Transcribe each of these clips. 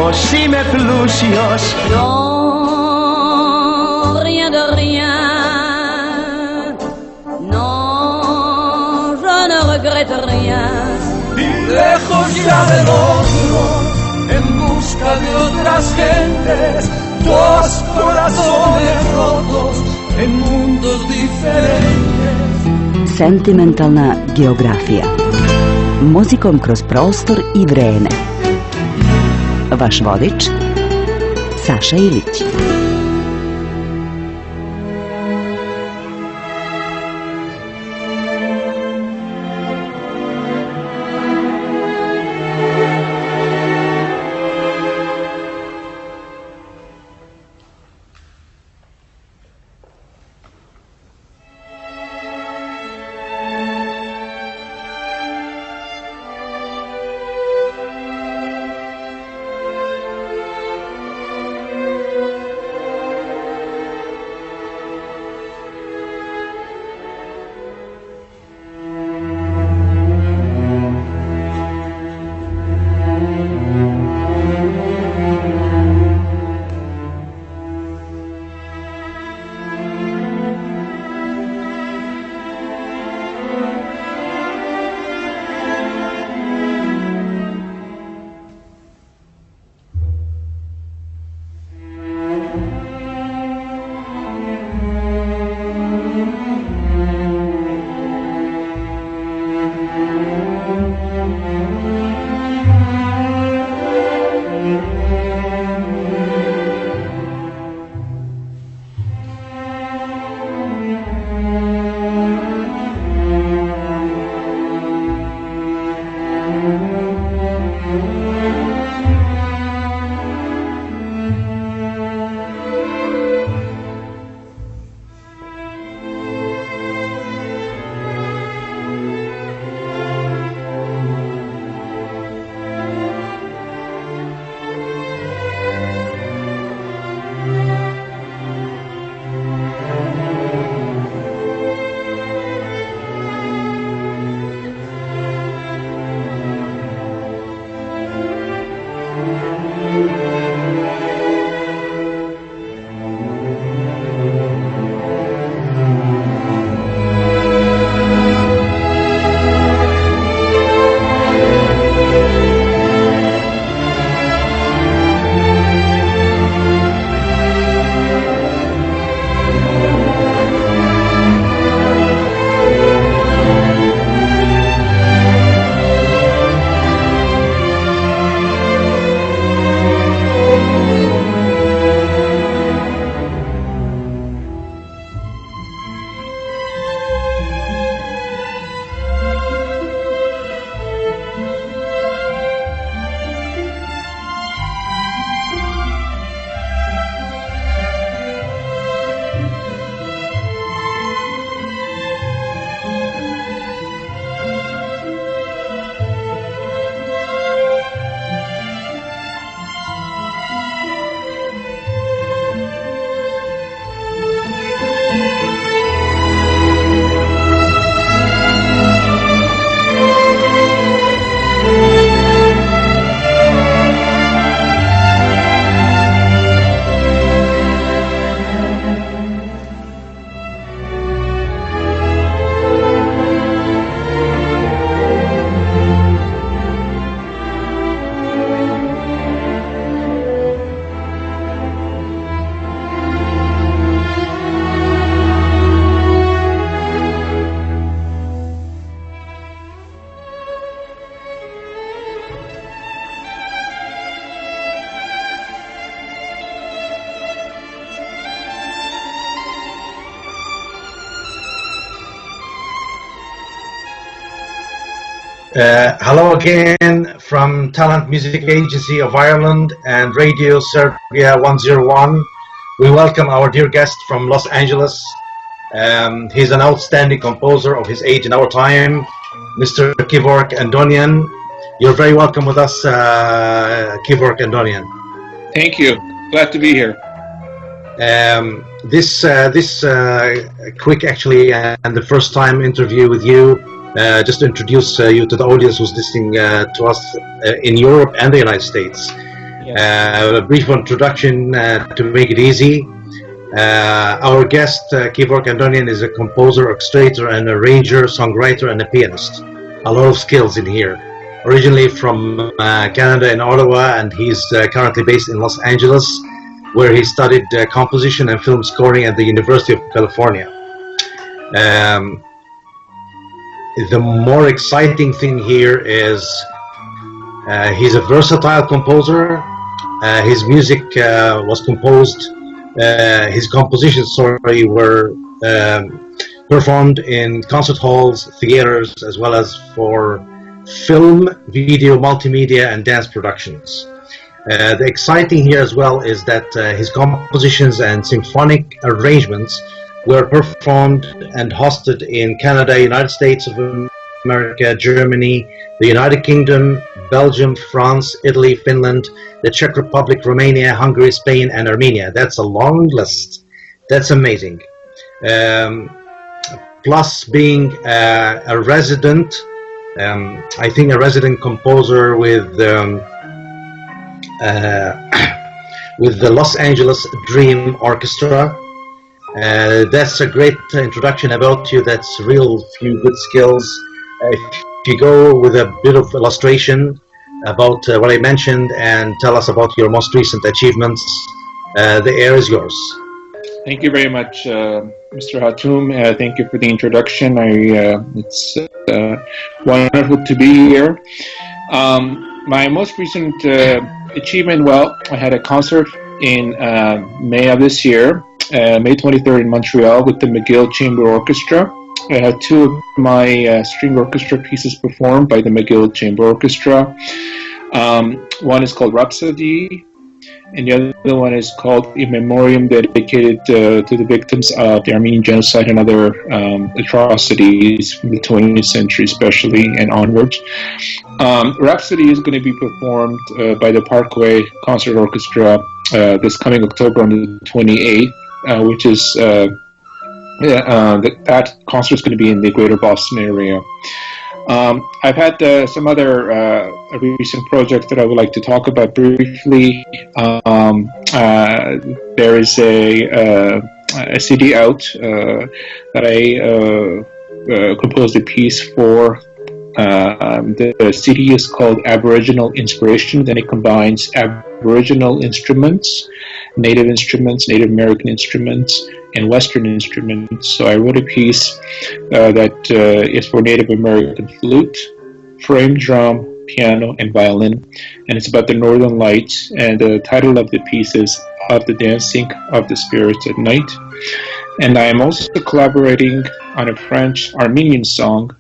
πλούσιος, είμαι πλούσιος. Non, rien de rien. Non, je ne regrette rien. Y lejos ya del otro, en busca de otras gentes, dos corazones rotos en mundos diferentes. Sentimentalna geografija. Muzikom kroz prostor i vreme. Vaš vodič, Saša Ilić. Hello again from Talent Music Agency of Ireland and Radio Serbia 101. We welcome our dear guest from Los Angeles. He's an outstanding composer of his age and our time, Mr. Kevork Andonian. You're very welcome with us, Kevork Andonian. Thank you. Glad to be here. This quick actually and the first time interview with you, just to introduce you to the audience who's listening to us in Europe and the United States. A brief introduction to make it easy. Our guest, Kevork Andonian, is a composer, orchestrator, and arranger, songwriter, and a pianist. A lot of skills in here. Originally from Canada in Ottawa, and he's currently based in Los Angeles, where he studied composition and film scoring at the University of California. The more exciting thing here is he's a versatile composer. His music was composed, his compositions, were performed in concert halls, theaters, as well as for film, video, multimedia, and dance productions. The exciting here as well is that his compositions and symphonic arrangements were performed and hosted in Canada, United States of America, Germany, the United Kingdom, Belgium, France, Italy, Finland, the Czech Republic, Romania, Hungary, Spain, and Armenia. That's a long list. That's amazing. Plus being a resident, I think a resident composer with the Los Angeles Dream Orchestra. That's a great introduction about you. That's real few good skills. If you go with a bit of illustration about what I mentioned and tell us about your most recent achievements, the air is yours. Thank you very much, Mr. Hatoum. Thank you for the introduction. It's wonderful to be here. My most recent achievement, well, I had a concert in May of this year, May 23rd in Montreal with the McGill Chamber Orchestra. I had two of my string orchestra pieces performed by the McGill Chamber Orchestra. One is called Rhapsody, and the other one is called In Memoriam, dedicated to the victims of the Armenian genocide and other atrocities from the 20th century especially and onwards. Rhapsody is going to be performed by the Parkway Concert Orchestra this coming October on the 28th, which is that concert is going to be in the greater Boston area. I've had some other recent projects that I would like to talk about briefly. There is a CD out that I composed a piece for. The CD is called Aboriginal Inspiration. Then it combines Aboriginal instruments, Native American instruments, and Western instruments. So I wrote a piece that is for Native American flute, frame drum, piano, and violin, and it's about the Northern Lights. And the title of the piece is Of the Dancing of the Spirits at Night. And I am also collaborating on a French-Armenian song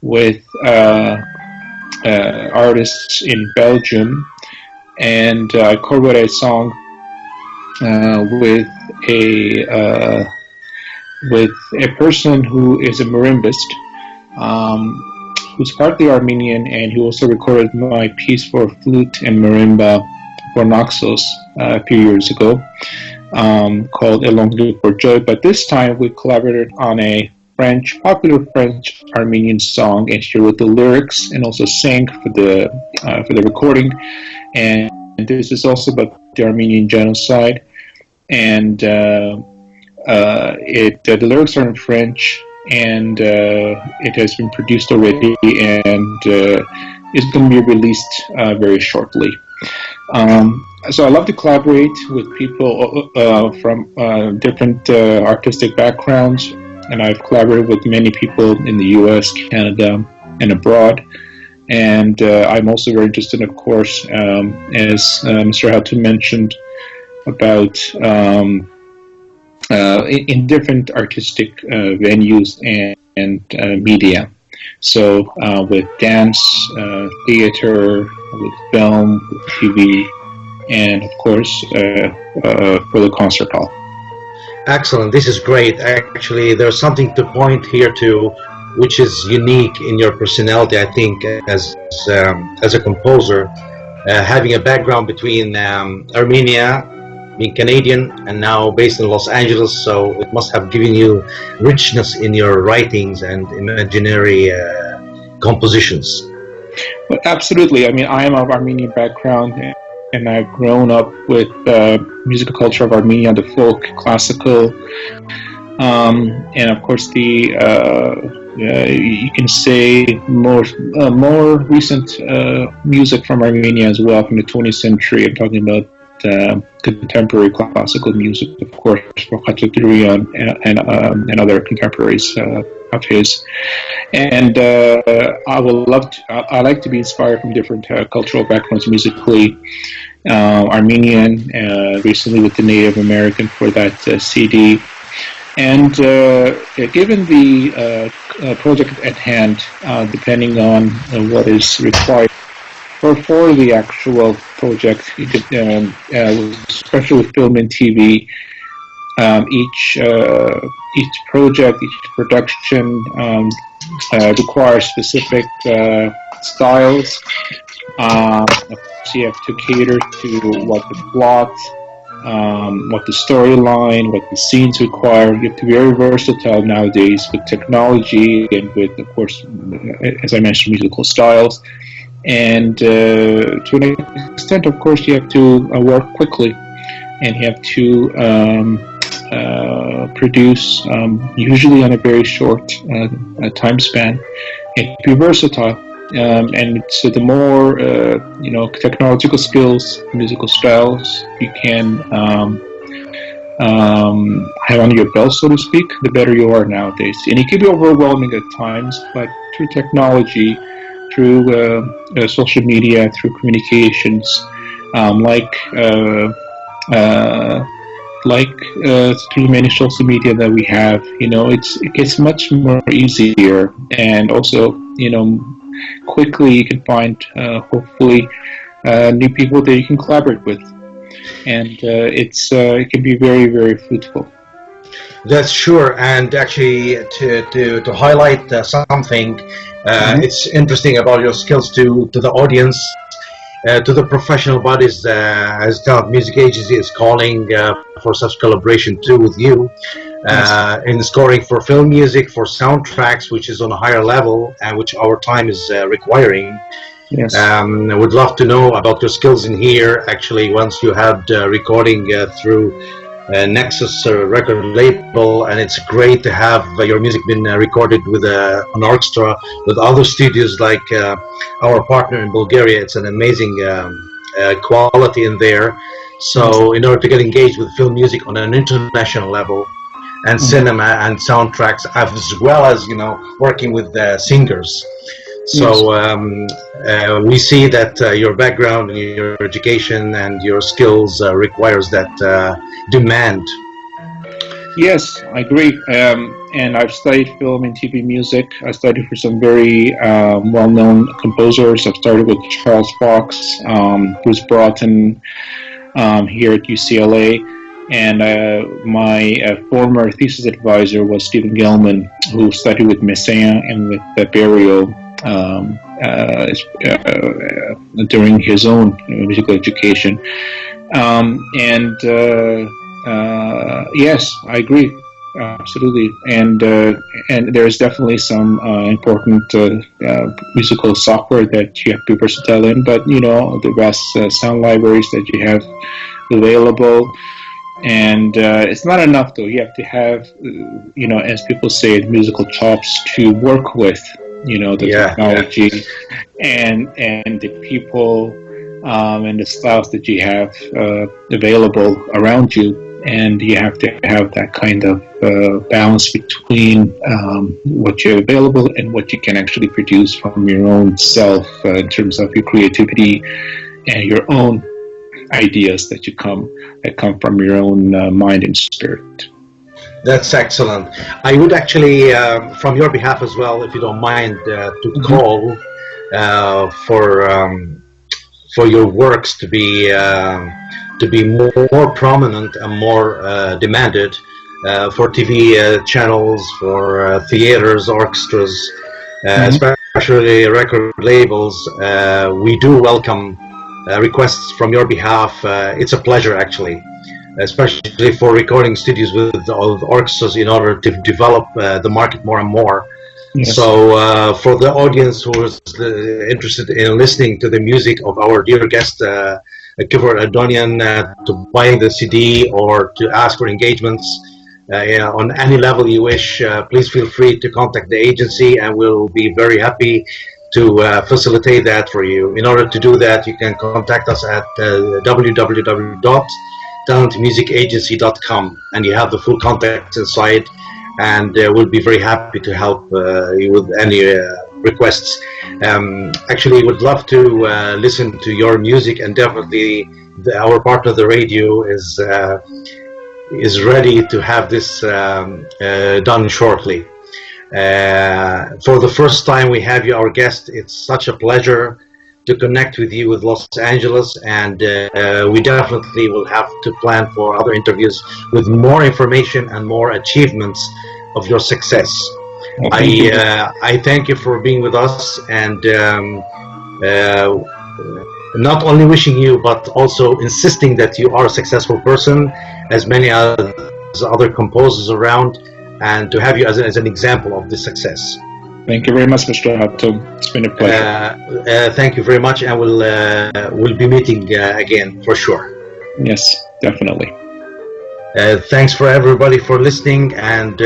with artists in Belgium, and I co-wrote a song with a person who is a marimbist, who's partly Armenian, and who also recorded my piece for flute and marimba for Naxos a few years ago, called A Long Live for Joy. But this time we collaborated on a popular French Armenian song, and she wrote the lyrics and also sang for the recording. And this is also about the Armenian genocide. And the lyrics are in French, and it has been produced already, and it's going to be released very shortly. So I love to collaborate with people from different artistic backgrounds, and I've collaborated with many people in the US, Canada, and abroad. And I'm also very interested, of course, as Mr. Hatoum mentioned, about in different artistic venues and media. So with dance, theater, with film, with TV, and of course for the concert hall. Excellent. This is great. Actually, there's something to point here to, which is unique in your personality, I think, as a composer, having a background between Armenia, being Canadian, and now based in Los Angeles. So it must have given you richness in your writings and imaginary compositions. But absolutely. I mean, I am of Armenian background, and I've grown up with musical culture of Armenia, the folk, classical, and of course you can say more recent music from Armenia as well, from the 20th century. I'm talking about contemporary classical music, of course, for Khachaturian and other contemporaries of his. And I like to be inspired from different cultural backgrounds musically. Armenian, recently with the Native American for that CD. And given the project at hand, depending on what is required for the actual project, especially with film and TV, each project, each production requires specific styles. So you have to cater to what the plot, what the storyline, what the scenes require. You have to be very versatile nowadays with technology and with, of course, as I mentioned, musical styles. And to an extent, of course, you have to work quickly, and you have to produce usually on a very short time span, and be versatile. And so the more technological skills, musical styles you can have under your belt, so to speak, the better you are nowadays. And it can be overwhelming at times, but through technology, through social media, through communications, through many social media that we have, it gets much more easier, and also, quickly you can find, hopefully, new people that you can collaborate with, and it can be very, very fruitful. That's sure, and actually to highlight something, it's interesting about your skills to the audience, to the professional bodies, as Talent Music Agency is calling for such collaboration too with you, in scoring for film music, for soundtracks, which is on a higher level and which our time is requiring. Yes. I would love to know about your skills in here. Actually, once you had recording through Nexus record label, and it's great to have your music been recorded with an orchestra with other studios like our partner in Bulgaria. It's an amazing quality in there. So in order to get engaged with film music on an international level, and cinema and soundtracks, as well as working with singers. So we see that your background and your education and your skills requires that demand. Yes, I agree. And I've studied film and TV music. I studied for some very well-known composers. I've started with Charles Fox, Bruce Broughton here at UCLA. And my former thesis advisor was Stephen Gilman, who studied with Messiaen and with Barrio during his own musical education. Yes, I agree, absolutely. And there's definitely some important musical software that you have to be versatile in. But the vast sound libraries that you have available. And it's not enough, though. You have to have, as people say, musical chops to work with, the technology and the people and the styles that you have available around you. And you have to have that kind of balance between what you're available and what you can actually produce from your own self in terms of your creativity and your own ideas that come from your own mind and spirit. That's excellent. I would actually, from your behalf as well, if you don't mind, to call for your works to be more prominent and more demanded for TV channels, for theaters, orchestras, especially record labels. We do welcome requests from your behalf. It's a pleasure, actually, especially for recording studios with orchestras in order to develop the market more and more. Yes. So for the audience who is interested in listening to the music of our dear guest Kevork Andonian to buy the CD or to ask for engagements on any level you wish, please feel free to contact the agency, and we'll be very happy to facilitate that for you. In order to do that, you can contact us at www.talentmusicagency.com, and you have the full contacts inside, and we'll be very happy to help you with any requests. Actually, would love to listen to your music, and definitely our partner, the radio, is ready to have this done shortly. For the first time we have you our guest, it's such a pleasure to connect with you with Los Angeles, and we definitely will have to plan for other interviews with more information and more achievements of your success. I thank you for being with us, and not only wishing you, but also insisting that you are a successful person, as many other composers around, and to have you as an example of this success. Thank you very much, Mr. Hatum. It's been a pleasure. Thank you very much, and we'll be meeting again for sure. Yes, definitely. Thanks for everybody for listening, and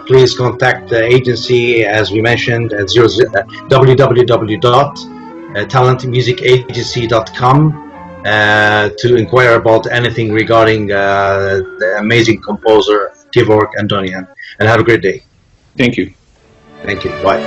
please contact the agency, as we mentioned, at www.talentmusicagency.com to inquire about anything regarding the amazing composer Kevork Andonian. And have a great day. Thank you. Thank you. Bye.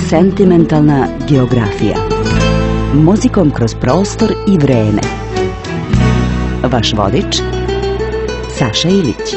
Sentimentalna geografija. Muzikom kroz prostor i vreme. Vaš vodič, Saša Ilić.